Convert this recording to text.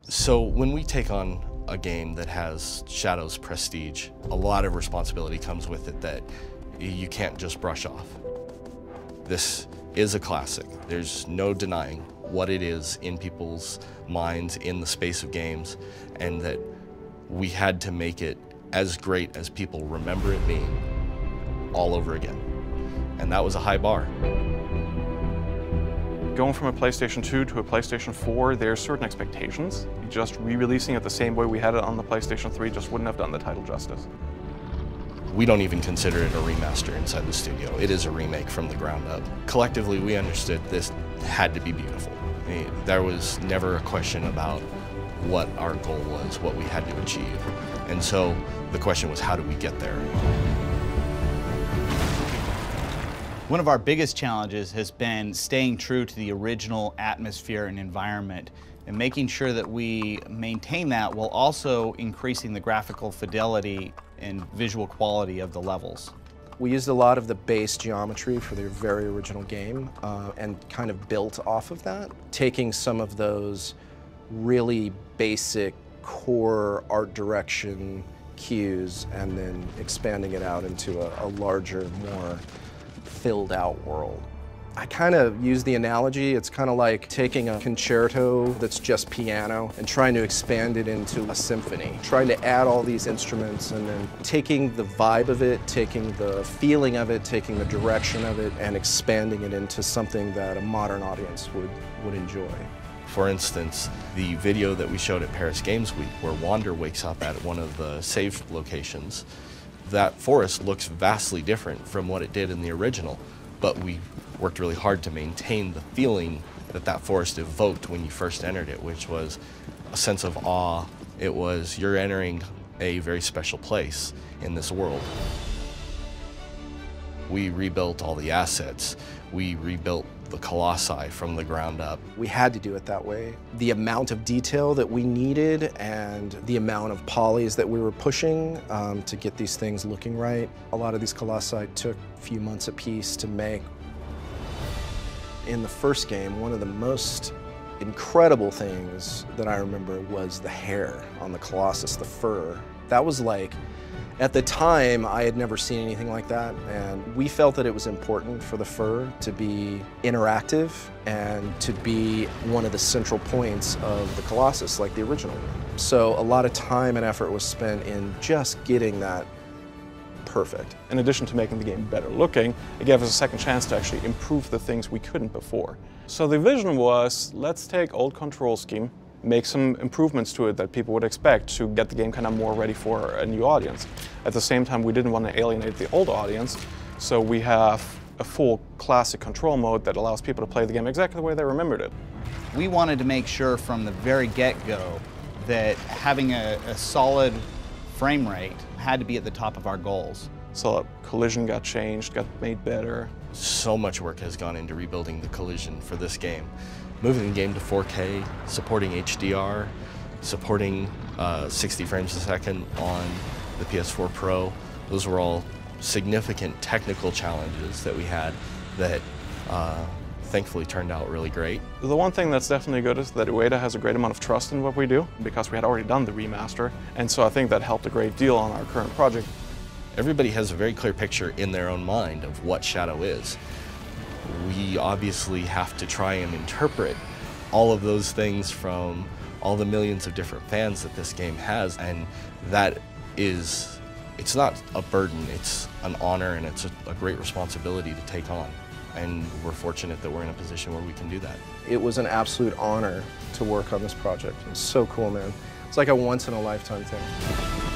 So when we take on a game that has Shadow's prestige, a lot of responsibility comes with it that you can't just brush off. This is a classic. There's no denying what it is in people's minds in the space of games, and that we had to make it as great as people remember it being all over again. And that was a high bar. Going from a PlayStation 2 to a PlayStation 4, there's certain expectations. Just re-releasing it the same way we had it on the PlayStation 3 just wouldn't have done the title justice. We don't even consider it a remaster inside the studio. It is a remake from the ground up. Collectively, we understood this had to be beautiful. There was never a question about what our goal was, what we had to achieve. And so the question was, how do we get there? One of our biggest challenges has been staying true to the original atmosphere and environment and making sure that we maintain that while also increasing the graphical fidelity and visual quality of the levels. We used a lot of the base geometry for the very original game and kind of built off of that, taking some of those really basic core art direction cues and then expanding it out into a larger, more filled out world. I kind of use the analogy, it's kind of like taking a concerto that's just piano and trying to expand it into a symphony. Trying to add all these instruments and then taking the vibe of it, taking the feeling of it, taking the direction of it, and expanding it into something that a modern audience would enjoy. For instance, the video that we showed at Paris Games Week where Wander wakes up at one of the save locations, that forest looks vastly different from what it did in the original, but we worked really hard to maintain the feeling that that forest evoked when you first entered it, which was a sense of awe. It was, you're entering a very special place in this world. We rebuilt all the assets. We rebuilt the Colossi from the ground up. We had to do it that way. The amount of detail that we needed and the amount of polys that we were pushing to get these things looking right. A lot of these Colossi took a few months apiece to make. In the first game, one of the most incredible things that I remember was the hair on the Colossus, the fur. That was like, at the time, I had never seen anything like that, and we felt that it was important for the fur to be interactive and to be one of the central points of the Colossus, like the original one. So a lot of time and effort was spent in just getting that perfect. In addition to making the game better looking, it gave us a second chance to actually improve the things we couldn't before. So the vision was, let's take old control scheme, make some improvements to it that people would expect to get the game kind of more ready for a new audience. At the same time, we didn't want to alienate the old audience, so we have a full classic control mode that allows people to play the game exactly the way they remembered it. We wanted to make sure from the very get-go that having a solid frame rate had to be at the top of our goals. So collision got changed, got made better. So much work has gone into rebuilding the collision for this game. Moving the game to 4K, supporting HDR, supporting 60 frames a second on the PS4 Pro. Those were all significant technical challenges that we had that thankfully turned out really great. The one thing that's definitely good is that Ueda has a great amount of trust in what we do because we had already done the remaster, and so I think that helped a great deal on our current project. Everybody has a very clear picture in their own mind of what Shadow is. We obviously have to try and interpret all of those things from all the millions of different fans that this game has, and that is, it's not a burden, it's an honor and it's a great responsibility to take on. And we're fortunate that we're in a position where we can do that. It was an absolute honor to work on this project. It's so cool, man. It's like a once-in-a-lifetime thing.